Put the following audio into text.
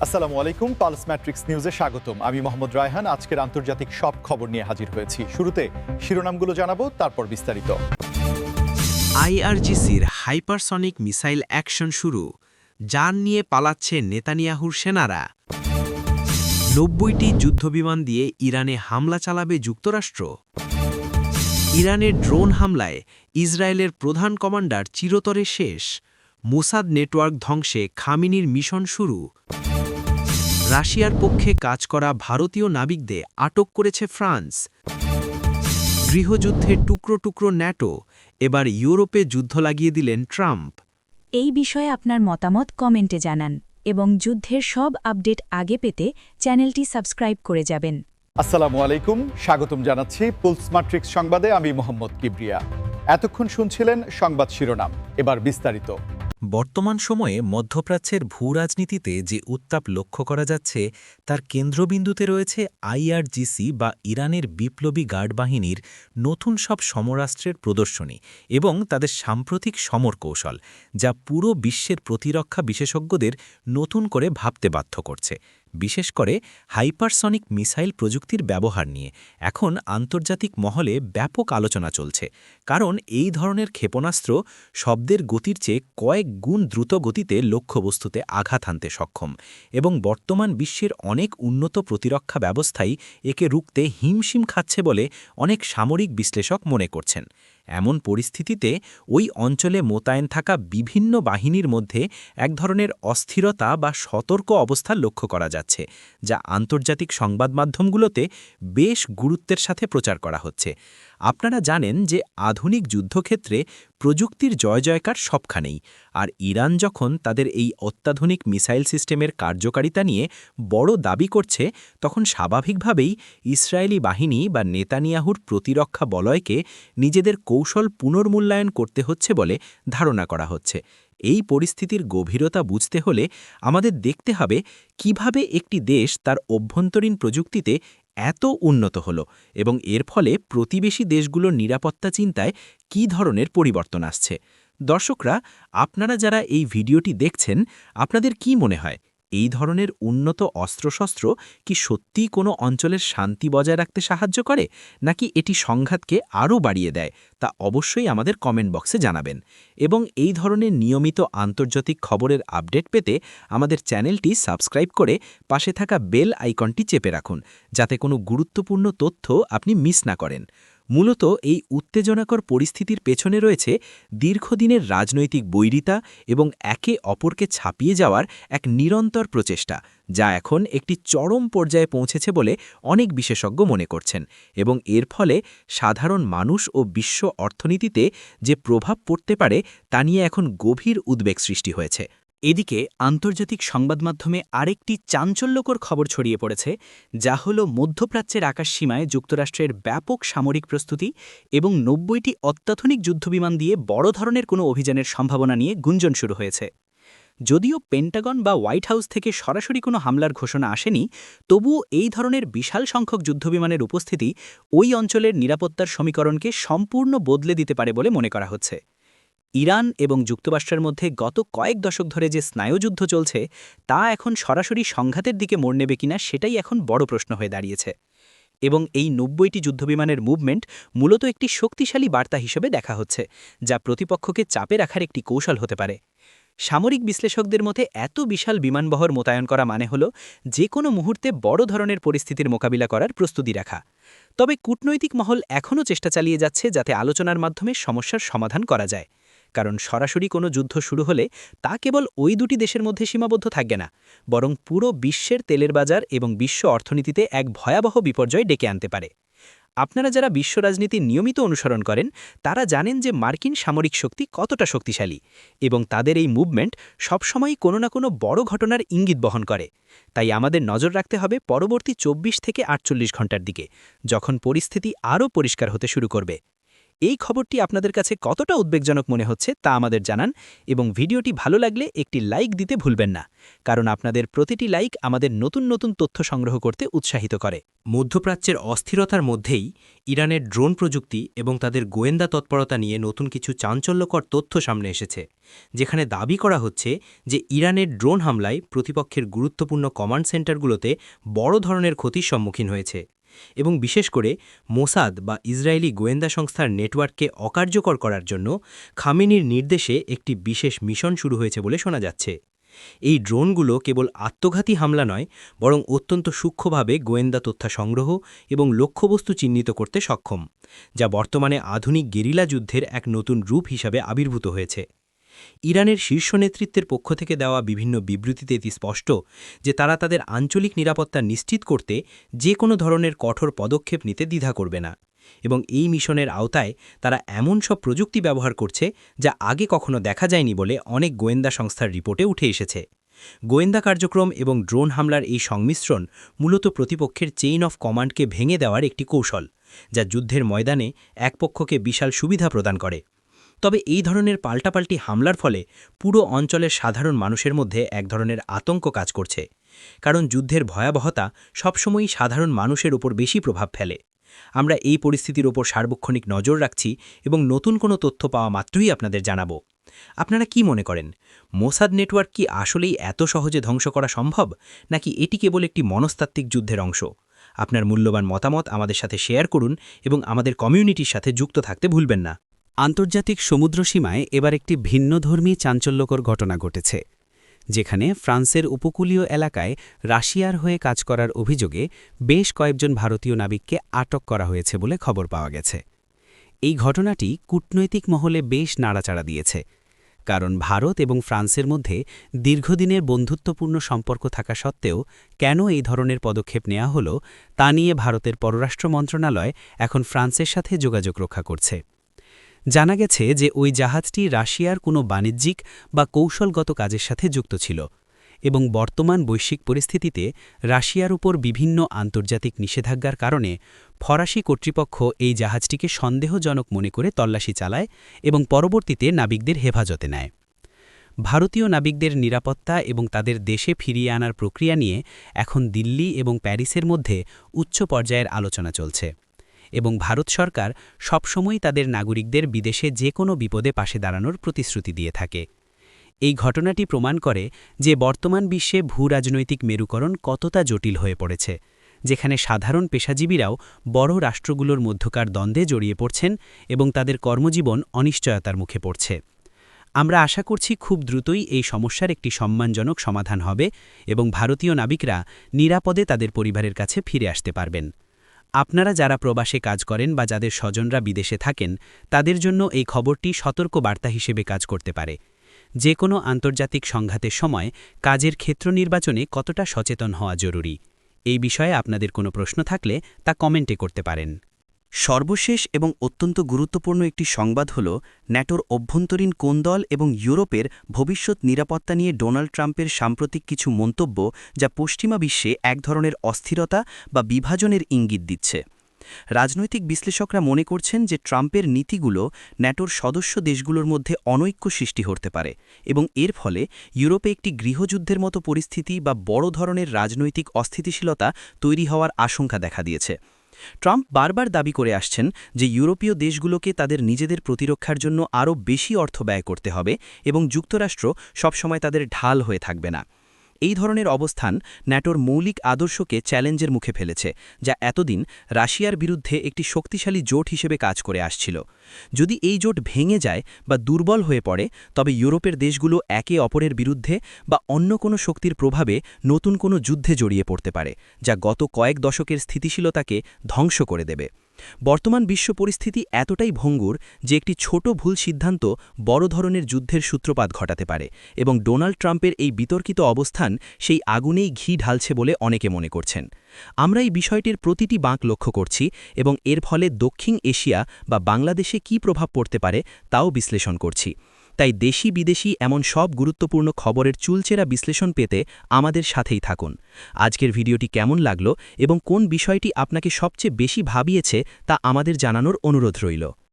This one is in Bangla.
আসসালামু আলাইকুম, পালস ম্যাট্রিক্স নিউজে স্বাগতম। আমি মোহাম্মদ রায়হান। আজকের আন্তর্জাতিক সব খবর নিয়ে হাজির হয়েছি। শুরুতে শিরোনামগুলো জানাবো, তারপর বিস্তারিত। আইআরজিসির হাইপারসনিক মিসাইল অ্যাকশন শুরু, যান নিয়ে পালাচ্ছে নেতানিয়াহুর সেনারা। ৯০টি যুদ্ধবিমান দিয়ে ইরানে হামলা চালাবে যুক্তরাষ্ট্র। ইরানের ড্রোন হামলায় ইসরায়েলের প্রধান কমান্ডার চিরতরে শেষ। মোসাদ নেটওয়ার্ক ধ্বংসে খামিনির মিশন শুরু। রাশিয়ার পক্ষে কাজ করা ভারতীয় নাবিকদের আটক করেছে ফ্রান্স। গৃহযুদ্ধের টুকরো টুকরো ন্যাটো, এবার ইউরোপে যুদ্ধ লাগিয়ে দিলেন ট্রাম্প। এই বিষয়ে আপনার মতামত কমেন্টে জানান এবং যুদ্ধের সব আপডেট আগে পেতে চ্যানেলটি সাবস্ক্রাইব করে যাবেন। আসসালামু আলাইকুম, স্বাগতম জানাচ্ছি পুলস ম্যাট্রিক্স সংবাদে। আমি মোহাম্মদ কিবরিয়া। এতক্ষণ শুনছিলেন সংবাদ শিরোনাম, এবার বিস্তারিত। বর্তমান সময়ে মধ্যপ্রাচ্যের ভূরাজনীতিতে যে উত্তাপ লক্ষ্য করা যাচ্ছে তার কেন্দ্রবিন্দুতে রয়েছে আইআরজিসি বা ইরানের বিপ্লবী গার্ড বাহিনীর নতুন সব সমরাস্ত্রের প্রদর্শনী এবং তাদের সাম্প্রতিক সমর কৌশল, যা পুরো বিশ্বের প্রতিরক্ষা বিশেষজ্ঞদের নতুন করে ভাবতে বাধ্য করছে। বিশেষ করে হাইপারসনিক মিসাইল প্রযুক্তির ব্যবহার নিয়ে এখন আন্তর্জাতিক মহলে ব্যাপক আলোচনা চলছে, কারণ এই ধরনের ক্ষেপণাস্ত্র শব্দের গতির চেয়ে কয়েক গুণ দ্রুত গতিতে লক্ষ্যবস্তুতে আঘাত হানতে সক্ষম এবং বর্তমান বিশ্বের অনেক উন্নত প্রতিরক্ষা ব্যবস্থাই একে রুখতে হিমশিম খাচ্ছে বলে অনেক সামরিক বিশ্লেষক মনে করছেন। এমন পরিস্থিতিতে ওই অঞ্চলে মোতায়েন থাকা বিভিন্ন বাহিনীর মধ্যে এক ধরনের অস্থিরতা বা সতর্ক অবস্থা লক্ষ্য করা যাচ্ছে, যা আন্তর্জাতিক সংবাদ মাধ্যমগুলোতে বেশ গুরুত্বের সাথে প্রচার করা হচ্ছে। আপনারা জানেন যে আধুনিক যুদ্ধক্ষেত্রে প্রযুক্তির জয়জয়কার সবখানেই, আর ইরান যখন তাদের এই অত্যাধুনিক মিসাইল সিস্টেমের কার্যকারিতা নিয়ে বড় দাবি করছে, তখন স্বাভাবিকভাবেই ইসরায়েলি বাহিনী বা নেতানিয়াহুর প্রতিরক্ষা বলয়কে নিজেদের কৌশল পুনর্মূল্যায়ন করতে হচ্ছে বলে ধারণা করা হচ্ছে। এই পরিস্থিতির গভীরতা বুঝতে হলে আমাদের দেখতে হবে কিভাবে একটি দেশ তার অভ্যন্তরীণ প্রযুক্তিতে এত উন্নত হল এবং এর ফলে প্রতিবেশী দেশগুলোর নিরাপত্তা চিন্তায় কী ধরনের পরিবর্তন আসছে। দর্শকরা, আপনারা যারা এই ভিডিওটি দেখছেন, আপনাদের কি মনে হয় এই ধরনের উন্নত অস্ত্রশস্ত্র কি সত্যিই কোনো অঞ্চলের শান্তি বজায় রাখতে সাহায্য করে, নাকি এটি সংঘাতকে আরও বাড়িয়ে দেয়? তা অবশ্যই আমাদের কমেন্ট বক্সে জানাবেন। এবং এই ধরনের নিয়মিত আন্তর্জাতিক খবরের আপডেট পেতে আমাদের চ্যানেলটি সাবস্ক্রাইব করে পাশে থাকা বেল আইকনটি চেপে রাখুন, যাতে কোনো গুরুত্বপূর্ণ তথ্য আপনি মিস না করেন। মূলত এই উত্তেজনাকর পরিস্থিতির পেছনে রয়েছে দীর্ঘদিনের রাজনৈতিক বৈরিতা এবং একে অপরকে ছাপিয়ে যাওয়ার এক নিরন্তর প্রচেষ্টা, যা এখন একটি চরম পর্যায়ে পৌঁছেছে বলে অনেক বিশেষজ্ঞ মনে করছেন এবং এর ফলে সাধারণ মানুষ ও বিশ্ব অর্থনীতিতে যে প্রভাব পড়তে পারে তা নিয়ে এখন গভীর উদ্বেগ সৃষ্টি হয়েছে। এদিকে আন্তর্জাতিক সংবাদমাধ্যমে আরেকটি চাঞ্চল্যকর খবর ছড়িয়ে পড়েছে, যা হল মধ্যপ্রাচ্যের আকাশসীমায় যুক্তরাষ্ট্রের ব্যাপক সামরিক প্রস্তুতি এবং ৯০টি অত্যাধুনিক যুদ্ধবিমান দিয়ে বড় ধরনের কোনো অভিযানের সম্ভাবনা নিয়ে গুঞ্জন শুরু হয়েছে। যদিও পেন্টাগন বা হোয়াইট হাউস থেকে সরাসরি কোনো হামলার ঘোষণা আসেনি, তবুও এই ধরনের বিশাল সংখ্যক যুদ্ধবিমানের উপস্থিতি ওই অঞ্চলের নিরাপত্তার সমীকরণকে সম্পূর্ণ বদলে দিতে পারে বলে মনে করা হচ্ছে। ইরান এবং যুক্তরাষ্ট্রের মধ্যে গত কয়েক দশক ধরে যে স্নায়ুযুদ্ধ চলছে, তা এখন সরাসরি সংঘাতের দিকে মোড় নেবে কিনা সেটাই এখন বড় প্রশ্ন হয়ে দাঁড়িয়েছে। এবং এই ৯০টি যুদ্ধবিমানের মুভমেন্ট মূলত একটি শক্তিশালী বার্তা হিসেবে দেখা হচ্ছে, যা প্রতিপক্ষকে চাপে রাখার একটি কৌশল হতে পারে। সামরিক বিশ্লেষকদের মধ্যে এত বিশাল বিমানবহর মোতায়েন করা মানে হল যে কোনো মুহূর্তে বড় ধরনের পরিস্থিতির মোকাবিলা করার প্রস্তুতি রাখা। তবে কূটনৈতিক মহল এখনও চেষ্টা চালিয়ে যাচ্ছে যাতে আলোচনার মাধ্যমে সমস্যার সমাধান করা যায়, কারণ সরাসরি কোনো যুদ্ধ শুরু হলে তা কেবল ওই দুটি দেশের মধ্যে সীমাবদ্ধ থাকবে না, বরং পুরো বিশ্বের তেলের বাজার এবং বিশ্ব অর্থনীতিতে এক ভয়াবহ বিপর্যয় ডেকে আনতে পারে। আপনারা যারা বিশ্ব রাজনীতি নিয়মিত অনুসরণ করেন, তারা জানেন যে মার্কিন সামরিক শক্তি কতটা শক্তিশালী এবং তাদের এই মুভমেন্ট সবসময়ই কোনো না কোনো বড় ঘটনার ইঙ্গিত বহন করে। তাই আমাদের নজর রাখতে হবে পরবর্তী ২৪ থেকে ৪৮ ঘণ্টার দিকে, যখন পরিস্থিতি আরও পরিষ্কার হতে শুরু করবে। এই খবরটি আপনাদের কাছে কতটা উদ্বেগজনক মনে হচ্ছে তা আমাদের জানান এবং ভিডিওটি ভালো লাগলে একটি লাইক দিতে ভুলবেন না, কারণ আপনাদের প্রতিটি লাইক আমাদের নতুন নতুন তথ্য সংগ্রহ করতে উৎসাহিত করে। মধ্যপ্রাচ্যের অস্থিরতার মধ্যেই ইরানের ড্রোন প্রযুক্তি এবং তাদের গোয়েন্দা তৎপরতা নিয়ে নতুন কিছু চাঞ্চল্যকর তথ্য সামনে এসেছে, যেখানে দাবি করা হচ্ছে যে ইরানের ড্রোন হামলায় প্রতিপক্ষের গুরুত্বপূর্ণ কমান্ড সেন্টারগুলোতে বড় ধরনের ক্ষতির সম্মুখীন হয়েছে এবং বিশেষ করে মোসাদ বা ইসরায়েলি গোয়েন্দা সংস্থার নেটওয়ার্ককে অকার্যকর করার জন্য খামেনির নির্দেশে একটি বিশেষ মিশন শুরু হয়েছে বলে শোনা যাচ্ছে। এই ড্রোনগুলো কেবল আত্মঘাতী হামলা নয়, বরং অত্যন্ত সূক্ষ্মভাবে গোয়েন্দা তথ্য সংগ্রহ এবং লক্ষ্যবস্তু চিহ্নিত করতে সক্ষম, যা বর্তমানে আধুনিক গেরিলা যুদ্ধের এক নতুন রূপ হিসাবে আবির্ভূত হয়েছে। ইরানের শীর্ষ নেতৃত্বের পক্ষ থেকে দেওয়া বিভিন্ন বিবৃতিতে এটি স্পষ্ট যে তারা তাদের আঞ্চলিক নিরাপত্তা নিশ্চিত করতে যে কোনো ধরনের কঠোর পদক্ষেপ নিতে দ্বিধা করবে না এবং এই মিশনের আওতায় তারা এমন সব প্রযুক্তি ব্যবহার করছে যা আগে কখনো দেখা যায়নি বলে অনেক গোয়েন্দা সংস্থার রিপোর্টে উঠে এসেছে। গোয়েন্দা কার্যক্রম এবং ড্রোন হামলার এই সংমিশ্রণ মূলত প্রতিপক্ষের চেইন অফ কমান্ডকে ভেঙে দেওয়ার একটি কৌশল, যা যুদ্ধের ময়দানে এক পক্ষকে বিশাল সুবিধা প্রদান করে। তবে এই ধরনের পাল্টাপাল্টি হামলার ফলে পুরো অঞ্চলের সাধারণ মানুষের মধ্যে এক ধরনের আতঙ্ক কাজ করছে, কারণ যুদ্ধের ভয়াবহতা সবসময়ই সাধারণ মানুষের উপর বেশি প্রভাব ফেলে। আমরা এই পরিস্থিতির ওপর সার্বক্ষণিক নজর রাখছি এবং নতুন কোনো তথ্য পাওয়া মাত্রই আপনাদের জানাব। আপনারা কি মনে করেন, মোসাদ নেটওয়ার্ক কি আসলেই এত সহজে ধ্বংস করা সম্ভব, নাকি এটি কেবল একটি মনস্তাত্ত্বিক যুদ্ধের অংশ? আপনার মূল্যবান মতামত আমাদের সাথে শেয়ার করুন এবং আমাদের কমিউনিটির সাথে যুক্ত থাকতে ভুলবেন না। আন্তর্জাতিক সমুদ্রসীমায় এবার একটি ভিন্নধর্মী চাঞ্চল্যকর ঘটনা ঘটেছে, যেখানে ফ্রান্সের উপকূলীয় এলাকায় রাশিয়ার হয়ে কাজ করার অভিযোগে বেশ কয়েকজন ভারতীয় নাবিককে আটক করা হয়েছে বলে খবর পাওয়া গেছে। এই ঘটনাটি কূটনৈতিক মহলে বেশ নাড়াচাড়া দিয়েছে, কারণ ভারত এবং ফ্রান্সের মধ্যে দীর্ঘদিনের বন্ধুত্বপূর্ণ সম্পর্ক থাকা সত্ত্বেও কেন এই ধরনের পদক্ষেপ নেওয়া হলো তা নিয়ে ভারতের পররাষ্ট্র মন্ত্রণালয় এখন ফ্রান্সের সাথে যোগাযোগ রক্ষা করছে। জানা গেছে যে ওই জাহাজটি রাশিয়ার কোনো বাণিজ্যিক বা কৌশলগত কাজের সাথে যুক্ত ছিল এবং বর্তমান বৈশ্বিক পরিস্থিতিতে রাশিয়ার উপর বিভিন্ন আন্তর্জাতিক নিষেধাজ্ঞার কারণে ফরাসি কর্তৃপক্ষ এই জাহাজটিকে সন্দেহজনক মনে করে তল্লাশি চালায় এবং পরবর্তীতে নাবিকদের হেফাজতে নেয়। ভারতীয় নাবিকদের নিরাপত্তা এবং তাদের দেশে ফিরিয়ে আনার প্রক্রিয়া নিয়ে এখন দিল্লি এবং প্যারিসের মধ্যে উচ্চ পর্যায়ের আলোচনা চলছে এবং ভারত সরকার সবসময় তাদের নাগরিকদের বিদেশে যে কোনো বিপদে পাশে দাঁড়ানোর প্রতিশ্রুতি দিয়ে থাকে। এই ঘটনাটি প্রমাণ করে যে বর্তমান বিশ্বে ভূরাজনৈতিক মেরুকরণ কতটা জটিল হয়ে পড়েছে, যেখানে সাধারণ পেশাজীবীরাও বড় রাষ্ট্রগুলোর মধ্যকার দ্বন্দ্বে জড়িয়ে পড়ছেন এবং তাদের কর্মজীবন অনিশ্চয়তার মুখে পড়ছে। আমরা আশা করছি খুব দ্রুতই এই সমস্যার একটি সম্মানজনক সমাধান হবে এবং ভারতীয় নাবিকরা নিরাপদে তাদের পরিবারের কাছে ফিরে আসতে পারবেন। আপনারা যারা প্রবাসে কাজ করেন বা যাদের স্বজনরা বিদেশে থাকেন, তাদের জন্য এই খবরটি সতর্ক বার্তা হিসেবে কাজ করতে পারে। যে কোনো আন্তর্জাতিক সংঘাতের সময় কাজের ক্ষেত্র নির্বাচনে কতটা সচেতন হওয়া জরুরি, এই বিষয়ে আপনাদের কোনো প্রশ্ন থাকলে তা কমেন্টে করতে পারেন। সর্বশেষ এবং অত্যন্ত গুরুত্বপূর্ণ একটি সংবাদ হল ন্যাটোর অভ্যন্তরীণ কোন্দল এবং ইউরোপের ভবিষ্যৎ নিরাপত্তা নিয়ে ডোনাল্ড ট্রাম্পের সাম্প্রতিক কিছু মন্তব্য, যা পশ্চিমা বিশ্বে এক ধরনের অস্থিরতা বা বিভাজনের ইঙ্গিত দিচ্ছে। রাজনৈতিক বিশ্লেষকরা মনে করছেন যে ট্রাম্পের নীতিগুলো ন্যাটোর সদস্য দেশগুলোর মধ্যে অনৈক্য সৃষ্টি করতে পারে এবং এর ফলে ইউরোপে একটি গৃহযুদ্ধের মতো পরিস্থিতি বা বড় ধরনের রাজনৈতিক অস্থিতিশীলতা তৈরি হওয়ার আশঙ্কা দেখা দিয়েছে। ট্রাম্প বারবার দাবি করে আসছেন যে ইউরোপীয় দেশগুলোকে তাদের নিজেদের প্রতিরক্ষার জন্য আরও বেশি অর্থ ব্যয় করতে হবে এবং যুক্তরাষ্ট্র সবসময় তাদের ঢাল হয়ে থাকবে না। এই ধরনের অবস্থান ন্যাটোর মৌলিক আদর্শকে চ্যালেঞ্জের মুখে ফেলেছে, যা এতদিন রাশিয়ার বিরুদ্ধে একটি শক্তিশালী জোট হিসেবে কাজ করে আসছিল। যদি এই জোট ভেঙে যায় বা দুর্বল হয়ে পড়ে, তবে ইউরোপের দেশগুলো একে অপরের বিরুদ্ধে বা অন্য কোনো শক্তির প্রভাবে নতুন কোনো যুদ্ধে জড়িয়ে পড়তে পারে, যা গত কয়েক দশকের স্থিতিশীলতাকে ধ্বংস করে দেবে। বর্তমান বিশ্ব পরিস্থিতি এতটাই ভঙ্গুর যে একটি ছোট ভুল সিদ্ধান্ত বড় ধরনের যুদ্ধের সূত্রপাত ঘটাতে পারে এবং ডোনাল্ড ট্রাম্পের এই বিতর্কিত অবস্থান সেই আগুনেই ঘি ঢালছে বলে অনেকে মনে করছেন। আমরা এই বিষয়টির প্রতিটি বাঁক লক্ষ্য করছি এবং এর ফলে দক্ষিণ এশিয়া বা বাংলাদেশে কী প্রভাব পড়তে পারে তাও বিশ্লেষণ করছি। তাই দেশি বিদেশি এমন সব গুরুত্বপূর্ণ খবরের চুলচেরা বিশ্লেষণ পেতে আমাদের সাথেই থাকুন। আজকের ভিডিওটি কেমন লাগলো এবং কোন বিষয়টি আপনাকে সবচেয়ে বেশি ভাবিয়েছে তা আমাদের জানানোর অনুরোধ রইল।